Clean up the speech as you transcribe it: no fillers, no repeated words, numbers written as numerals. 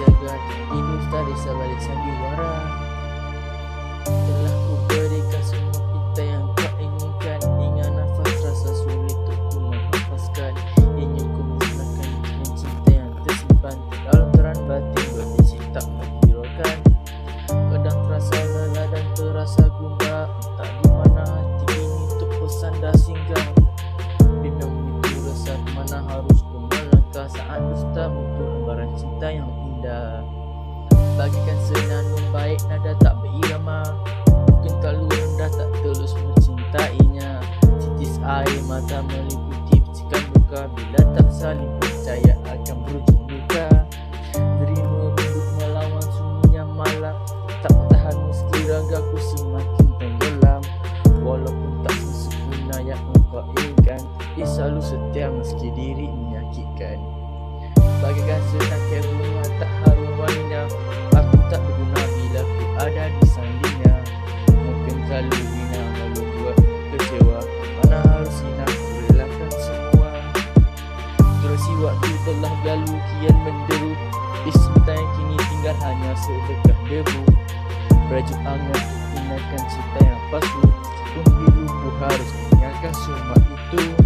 jagat, hidup tak bisa balik sandiwara. Telah ku berikan semua kita yang kau inginkan, hingga nafas rasa sulit untuk ku menghapaskan. Ingin ku musnahkan dengan cinta yang tersimpan dalam teran batin, berbisi tak menghiraukan. Kadang terasa lelah dan terasa gundah, tak di mana hati ini untuk bersandar singgah. Bimbang itu rasa kemana harus ku melangkah saat dusta untuk lembaran cinta yang indah. Bagikan senandung baik nada tak berirama, mungkin terlalu rendah tak tulus mencintainya. Titis air mata meliputi bisikan duka, bila tak saling percaya akan berujung duka. Terima bubuk melawan sunyinya malam, tak tahan meski ragaku semakin tenggelam. Walaupun tak sesempurna yang engkau inginkan, dia selalu setia meski diri menyakitkan. Bagaikan setangkai bunga tak harum wanginya, aku tak berguna bila ku ada di sandingnya. Mungkin terlalu bina lalu buat kecewa, mana harus hina ku relakan semua. Durasi waktu telah berlalu kian menderu, di cinta yang kini tinggal hanya sedekah debu. Berajuk angan untuk ingatkan cinta yang palsu, pun biru ku harus mengingatkan semua itu.